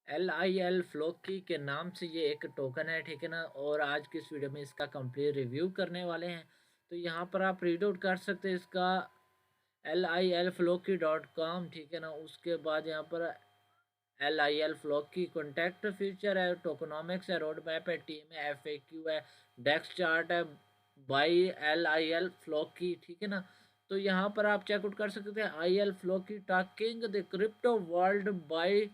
LIL Floki के नाम से ये एक टोकन है, ठीक है ना। और आज की इस वीडियो में इसका कंप्लीट रिव्यू करने वाले हैं। तो यहाँ पर आप रीड आउट कर सकते हैं इसका LILfloki.com, ठीक है ना। उसके बाद यहाँ पर LIL फ्लोकी कॉन्टैक्ट फीचर है, टोकनॉमिक्स है, रोड मैप है, टीम है, FAQ है, डेस्क चार्ट है, बाई LIL फ्लोकी, ठीक है ना। तो यहाँ पर आप चेकआउट कर सकते हैं IL Floki talking the crypto world by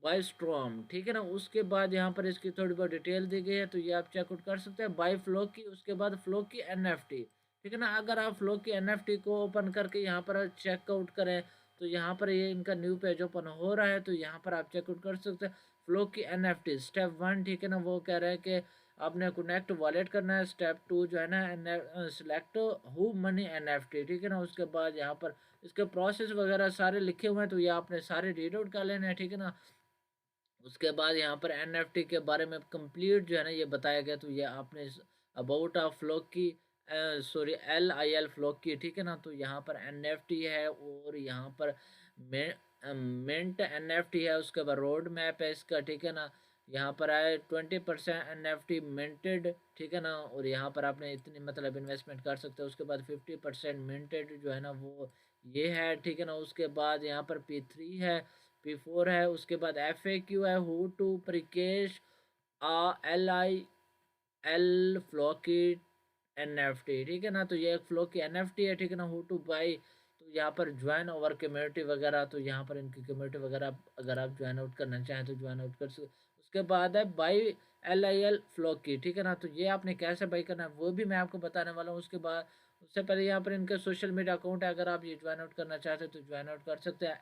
by storm, ठीक है ना। उसके बाद यहाँ पर इसकी थोड़ी बहुत डिटेल दी गई है, तो ये आप चेकआउट कर सकते हैं बाय फ्लो की। उसके बाद फ्लो की NFT, ठीक है ना। अगर आप फ्लो की NFT को ओपन करके यहाँ पर चेकआउट करें तो यहाँ पर ये इनका न्यू पेज ओपन हो रहा है, तो यहाँ पर आप चेकआउट कर सकते हैं फ्लो की NFT स्टेप 1, ठीक है ना। वो कह रहे हैं कि आपने कनेक्ट वॉलेट करना है। स्टेप 2 जो है ना सिलेक्ट हु मनी NFT, ठीक है ना। उसके बाद यहाँ पर इसके प्रोसेस वगैरह सारे लिखे हुए हैं, तो ये आपने सारे रीड आउट कर लेने हैं, ठीक है ना। उसके बाद यहाँ पर NFT के बारे में कंप्लीट जो है ना ये बताया गया, तो ये आपने अबाउट ऑफ फ्लोक की सॉरी LIL फ्लोक की, ठीक है ना। तो यहाँ पर NFT है और यहाँ पर मिंट NFT है। उसके बाद रोड मैप है इसका, ठीक है ना। यहाँ पर आए 20% NFT मिंटेड, ठीक है ना। और यहाँ पर आपने इतनी मतलब इन्वेस्टमेंट कर सकते हो। उसके बाद 50% मिंटेड जो है ना वो ये है, ठीक है ना। उसके बाद यहाँ पर P3 है, P4 है। उसके बाद FAQ है, how to purchase LIL Floki NFT, ठीक है ना। तो ये एक फ्लोकी NFT है, ठीक है ना। हु टू बाई, तो यहाँ पर ज्वाइन ओवर कम्युनिटी वगैरह, तो यहाँ पर इनकी कम्युनिटी वगैरह अगर आप ज्वाइन आउट करना चाहें तो ज्वाइन आउट कर सकते। उसके बाद है बाई LIL फ्लोकी, ठीक है ना। तो ये आपने कैसे बाई करना है वो भी मैं आपको बताने वाला हूँ। उसके बाद उससे पहले यहाँ पर इनके सोशल मीडिया अकाउंट है, अगर आप ये ज्वाइन आउट करना चाहते हैं तो ज्वाइन आउट कर सकते हैं।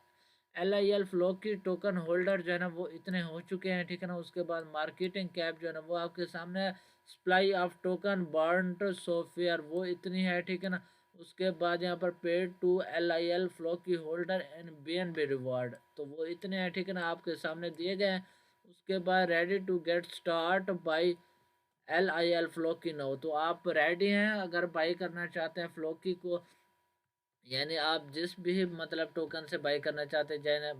LIL फ्लोक की टोकन होल्डर जो है ना वो इतने हो चुके हैं, ठीक है ना। उसके बाद मार्केटिंग कैप जो है ना वो आपके सामने supply of token burned software वो इतनी है, ठीक है ना। उसके बाद यहाँ पर पेड टू LIL फ्लोक की होल्डर एंड BNB रिवार्ड, तो वो इतने हैं, ठीक है ना, आपके सामने दिए गए हैं। उसके बाद ready to get start by LIL Floki no, तो आप रेडी हैं अगर बाई करना चाहते हैं फ्लोकी को, यानी आप जिस भी मतलब टोकन से बाई करना चाहते हैं, चाहे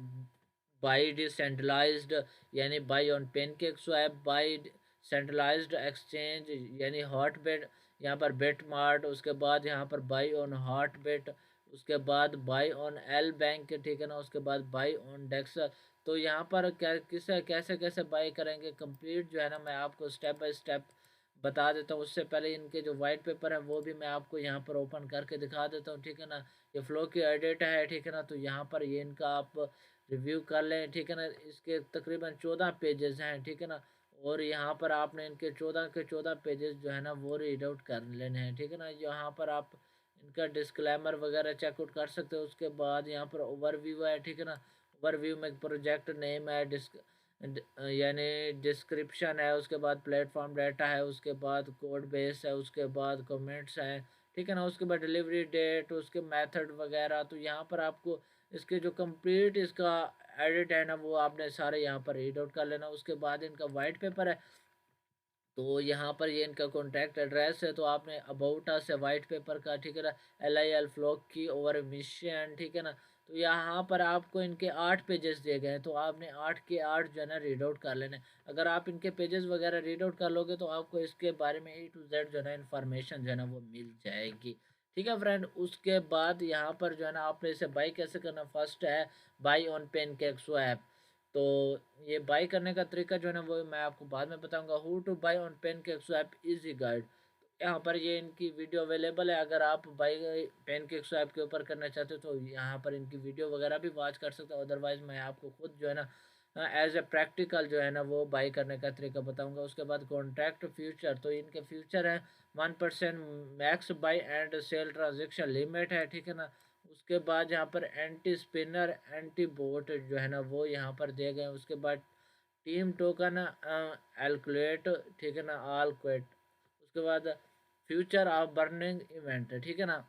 बाई डिसेंट्रलाइज्ड यानी by on pancake swap, by centralised exchange यानी हॉटबेट, यहाँ पर बेट मार्ट। उसके बाद यहाँ पर बाई ऑन हॉटबेट, उसके बाद बाई ऑन एल बैंक, ठीक है ना। उसके बाद बाई ऑन डेक्सर। तो यहाँ पर क्या किसे कैसे कैसे बाई करेंगे कंप्लीट जो है ना मैं आपको स्टेप बाय स्टेप बता देता हूँ। उससे पहले इनके जो वाइट पेपर है वो भी मैं आपको यहाँ पर ओपन करके दिखा देता हूँ, ठीक है ना। ये फ्लो की एडिट है, ठीक है ना। तो यहाँ पर ये इनका आप रिव्यू कर लें, ठीक है ना। इसके तकरीबन 14 पेजेस हैं, ठीक है ना। और यहाँ पर आपने इनके 14 के 14 पेजेस जो है ना वो रीड आउट कर लेने हैं, ठीक है ना। यहाँ पर आप इनका डिस्क्लेमर वगैरह चेकआउट कर सकते हो। उसके बाद यहाँ पर ओवरव्यू है, ठीक है ना। ओवरव्यू में प्रोजेक्ट नेम है, यानी डिस्क्रिप्शन है, उसके बाद प्लेटफॉर्म डाटा है, उसके बाद कोड बेस है, उसके बाद कमेंट्स हैं, ठीक है ना। उसके बाद डिलीवरी डेट, उसके मेथड वगैरह। तो यहाँ पर आपको इसके जो कंप्लीट इसका एडिट है ना वो आपने सारे यहाँ पर रीड आउट कर लेना। उसके बाद इनका वाइट पेपर है, तो यहाँ पर ये इनका कॉन्टैक्ट एड्रेस है, तो आपने अबाउट अस है वाइट पेपर का, ठीक है ना। LIL फ्लोक की ओवर मिशन, ठीक है ना। तो यहाँ पर आपको इनके 8 पेजेस दिए गए हैं, तो आपने 8 के 8 जो है ना रीड आउट कर लेने। अगर आप इनके पेजेस वगैरह रीड आउट कर लोगे तो आपको इसके बारे में A to Z जो है ना इन्फॉर्मेशन जो है ना वो मिल जाएगी, ठीक है फ्रेंड। उसके बाद यहाँ पर जो है ना आपने इसे बाई कैसे करना, फर्स्ट है बाई ऑन पेनकेक स्वैप। तो ये बाई करने का तरीका जो है ना वो मैं आपको बाद में बताऊंगा। Who two by on pancake swap easy guide, यहाँ पर ये इनकी वीडियो अवेलेबल है। अगर आप बाई पेनकेक स्वैप के ऊपर करना चाहते हो तो यहाँ पर इनकी वीडियो वगैरह भी वॉच कर सकते हो। अदरवाइज मैं आपको खुद जो है ना एज ए प्रैक्टिकल जो है ना वो बाई करने का तरीका बताऊंगा। उसके बाद कॉन्ट्रैक्ट फ्यूचर, तो इनके फ्यूचर है 1% max by and sale transaction limit है, ठीक है ना। उसके बाद यहाँ पर एंटी स्पिनर एंटी बोट जो है ना वो यहाँ पर दिए गए हैं। उसके बाद टीम टोकन एलकुलेट, ठीक है ना, ऑल क्वेट। उसके बाद फ्यूचर ऑफ बर्निंग इवेंट, ठीक है ना।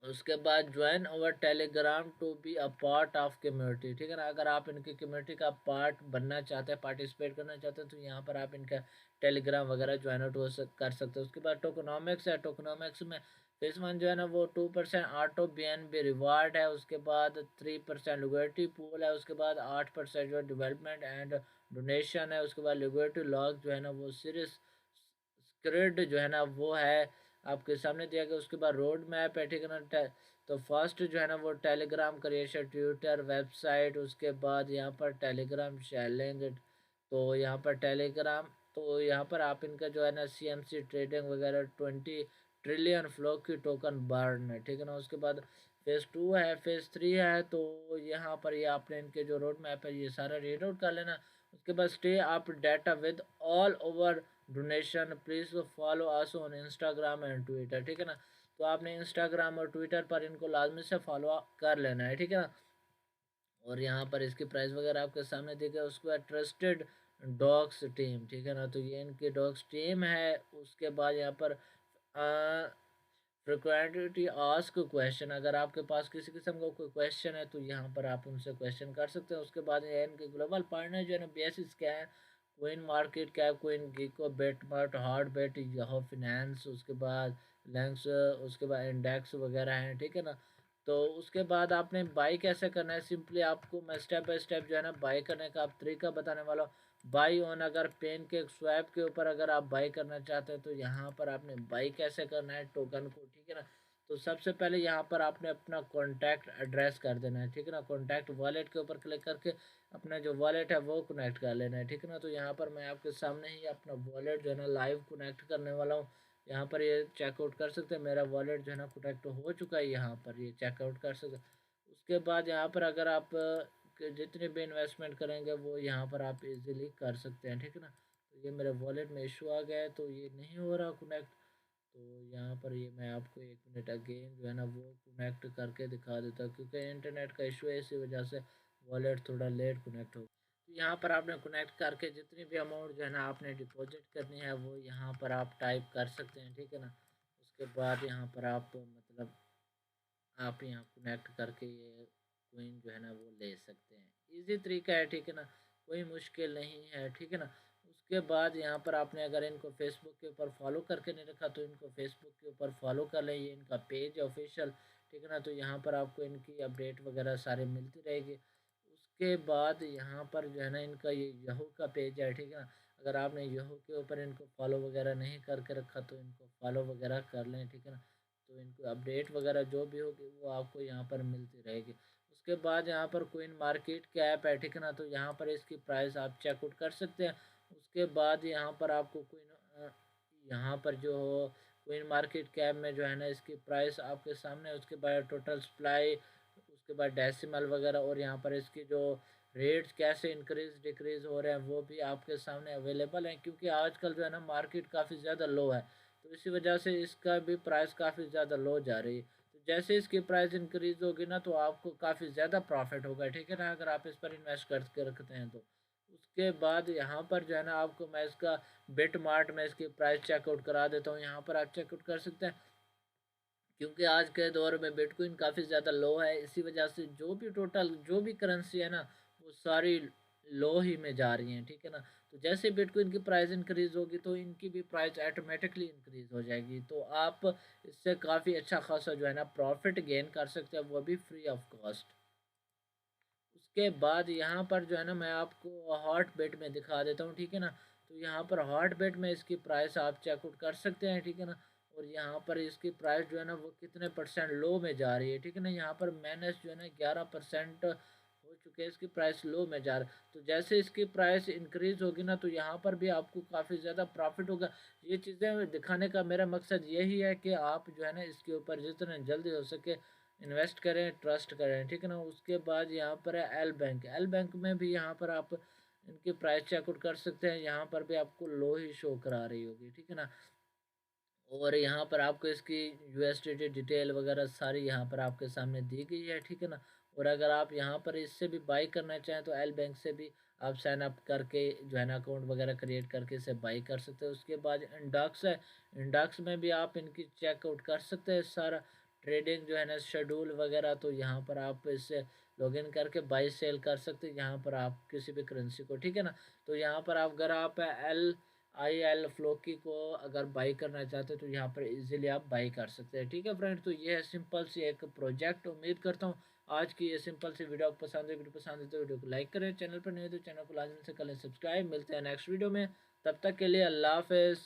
उसके बाद join our Telegram to be a part of community, ठीक है ना। अगर आप इनकी कम्युनिटी का पार्ट बनना चाहते हैं, पार्टिसिपेट करना चाहते हैं, तो यहाँ पर आप इनका टेलीग्राम वगैरह ज्वाइन आउट कर सकते हैं। उसके बाद टोकनॉमिक्स है, टोकनॉमिक्स में फेस वन जो है ना वो 2% ऑटो BNB रिवार्ड है, उसके बाद 3% लिक्विडिटी पूल है, उसके बाद 8% जो है डेवलपमेंट एंड डोनेशन है, उसके बाद लिक्विडिटी लॉक जो है ना वो सीरीज स्क्रिड जो है ना वो है आपके सामने दिया गया। उसके बाद रोड मैप है, ठीक है ना। तो फर्स्ट जो है ना वो टेलीग्राम क्रिएशन, ट्विटर वेबसाइट, उसके बाद यहाँ पर टेलीग्राम चैलेंज। तो यहाँ पर टेलीग्राम, तो यहाँ पर आप इनका जो है ना CMC ट्रेडिंग वगैरह 20 ट्रिलियन फ्लो की टोकन बर्न है, ठीक है ना। उसके बाद फेज़ 2 है, फेज़ 3 है। तो यहाँ पर ये आपने इनके जो रोड मैप है ये सारा रीड आउट कर लेना। उसके बाद stay up data with all over donation, please follow us on Instagram and Twitter, ठीक है ना। तो आपने इंस्टाग्राम और ट्विटर पर इनको लाजमी से फॉलो कर लेना है, ठीक है ना। और यहाँ पर इसकी प्राइस वगैरह आपके सामने दी गई। उसके बाद ट्रस्टेड डॉग्स टीम, ठीक है ना। तो ये इनकी डॉग्स टीम है। उसके बाद यहाँ पर फ्रिक्वेंटली आस्क क्वेश्चन, अगर आपके पास किसी किस्म का कोई क्वेश्चन है तो यहाँ पर आप उनसे क्वेश्चन कर सकते हैं। उसके बाद ये इनके ग्लोबल पार्टनर जो है ना बेसिस क्या है, coin market cap, coin gecko, BitMart, Hotbit, Yahoo finance, उसके बाद लैंक्स, उसके बाद इंडेक्स वगैरह हैं, ठीक है ना। तो उसके बाद आपने बाई कैसे करना है, सिंपली आपको मैं स्टेप बाय स्टेप जो है ना बाई करने का आप तरीका बताने वाला हूँ। बाई ऑन, अगर पेन के स्वैप के ऊपर अगर आप बाई करना चाहते हैं तो यहाँ पर आपने बाई कैसे करना है टोकन को, ठीक है ना। तो सबसे पहले यहाँ पर आपने अपना कॉन्टैक्ट एड्रेस कर देना है, ठीक है ना। कॉन्टैक्ट वॉलेट के ऊपर क्लिक करके अपना जो वॉलेट है वो कनेक्ट कर लेना है, ठीक है ना। तो यहाँ पर मैं आपके सामने ही अपना वॉलेट जो है ना लाइव कनेक्ट करने वाला हूँ। यहाँ पर ये चेकआउट कर सकते हैं, मेरा वॉलेट जो है ना कनेक्ट हो चुका है, यहाँ पर ये चेकआउट कर सकते हैं। उसके बाद यहाँ पर अगर आप जितनी भी इन्वेस्टमेंट करेंगे वो यहाँ पर आप इजीली कर सकते हैं, ठीक है ना। तो ये मेरे वॉलेट में इशू आ गया है, तो ये नहीं हो रहा कनेक्ट। तो यहाँ पर ये मैं आपको 1 मिनट अगेन जो है ना वो कनेक्ट करके दिखा देता हूँ, क्योंकि इंटरनेट का इशू है, इसी वजह से वॉलेट थोड़ा लेट कनेक्ट हो। तो यहाँ पर आपने कनेक्ट करके जितनी भी अमाउंट जो है ना आपने डिपॉजिट करनी है वो यहाँ पर आप टाइप कर सकते हैं, ठीक है ना। उसके बाद यहाँ पर आप मतलब आप यहाँ कनेक्ट करके ये कोइन जो है ना वो ले सकते हैं। इजी तरीका है, ठीक है ना, कोई मुश्किल नहीं है, ठीक है ना। उसके बाद यहाँ पर आपने अगर इनको फेसबुक के ऊपर फॉलो करके नहीं रखा तो इनको फेसबुक के ऊपर फॉलो कर लें, ये इनका पेज है ऑफिशियल, ठीक है ना। तो यहाँ पर आपको इनकी अपडेट वगैरह सारी मिलती रहेगी। उसके बाद यहाँ पर जो है ना इनका ये यहू का पेज है, ठीक है ना। अगर आपने यहू के ऊपर इनको फॉलो वगैरह नहीं करके रखा तो इनको फॉलो वगैरह कर लें, ठीक है ना। तो इनको अपडेट वगैरह जो भी होगी वो आपको यहाँ पर मिलती रहेगी। उसके बाद यहाँ पर कोइन मार्केट कैप है, ठीक है ना। तो यहाँ पर इसकी प्राइस आप चेकआउट कर सकते हैं। उसके बाद यहाँ पर आपको कोइन यहाँ पर जो हो कोइन मार्केट कैप में जो है ना इसकी प्राइस आपके सामने है। उसके बाद टोटल सप्लाई, उसके बाद डेसिमल वगैरह, और यहाँ पर इसकी जो रेट्स कैसे इंक्रीज डिक्रीज हो रहे हैं वो भी आपके सामने अवेलेबल हैं, क्योंकि आजकल जो है ना मार्केट काफ़ी ज़्यादा लो है, तो इसी वजह से इसका भी प्राइस काफ़ी ज़्यादा लो जा रही है। तो जैसे इसकी प्राइस इंक्रीज होगी ना तो आपको काफ़ी ज़्यादा प्रॉफिट होगा, ठीक है ना, अगर आप इस पर इन्वेस्ट करके रखते हैं तो। उसके बाद यहाँ पर जो है ना आपको मैं इसका बिट मार्ट में इसकी प्राइस चेकआउट करा देता हूँ, यहाँ पर आप चेकआउट कर सकते हैं। क्योंकि आज के दौर में बिटकॉइन काफ़ी ज़्यादा लो है, इसी वजह से जो भी करेंसी है ना वो सारी लो ही में जा रही हैं, ठीक है ना। तो जैसे बिटकॉइन की प्राइस इंक्रीज़ होगी तो इनकी भी प्राइस ऑटोमेटिकली इंक्रीज़ हो जाएगी। तो आप इससे काफ़ी अच्छा खासा जो है ना प्रॉफिट गेन कर सकते हैं, वो भी फ्री ऑफ कॉस्ट। उसके बाद यहाँ पर जो है ना मैं आपको हॉटबिट में दिखा देता हूँ, ठीक है ना। तो यहाँ पर हॉटबिट में इसकी प्राइस आप चेकआउट कर सकते हैं, ठीक है ना। और यहाँ पर इसकी प्राइस जो है ना वो कितने परसेंट लो में जा रही है, ठीक है ना। यहाँ पर माइनस जो है ना 11% हो चुके हैं, इसकी प्राइस लो में जा रहा है। तो जैसे इसकी प्राइस इंक्रीज़ होगी ना तो यहाँ पर भी आपको काफ़ी ज़्यादा प्रॉफिट होगा। ये चीज़ें दिखाने का मेरा मकसद यही है कि आप जो है ना इसके ऊपर जितना जल्दी हो सके इन्वेस्ट करें, ट्रस्ट करें, ठीक है ना। उसके बाद यहाँ पर है एल बैंक में भी यहाँ पर आप इनकी प्राइस चेकआउट कर सकते हैं, यहाँ पर भी आपको लो ही शो करा रही होगी, ठीक है ना। और यहाँ पर आपको इसकी यूएसडीटी डिटेल वगैरह सारी यहाँ पर आपके सामने दी गई है, ठीक है ना। और अगर आप यहाँ पर इससे भी बाई करना चाहें तो एल बैंक से भी आप साइन अप करके जो है ना अकाउंट वगैरह क्रिएट करके इसे बाई कर सकते हैं। उसके बाद इंडॉक्स है, इंडॉक्स में भी आप इनकी चेकआउट कर सकते हैं सारा ट्रेडिंग जो है ना शेड्यूल वगैरह। तो यहाँ पर आप इससे लॉगिन करके बाई सेल कर सकते हैं यहाँ पर आप किसी भी करेंसी को, ठीक है ना। तो यहाँ पर आप अगर आप एल IL फ्लोकी को अगर बाई करना चाहते हैं तो यहाँ पर इजीली आप बाई कर सकते हैं। ठीक है फ्रेंड, तो ये है सिंपल सी एक प्रोजेक्ट। उम्मीद करता हूँ आज की ये सिंपल सी वीडियो आपको पसंद है। वीडियो पसंद है तो वीडियो को लाइक करें, चैनल पर नहीं है तो चैनल को लाजमी से कर लें सब्सक्राइब। मिलते हैं नेक्स्ट वीडियो में, तब तक के लिए अल्लाह हाफिज़।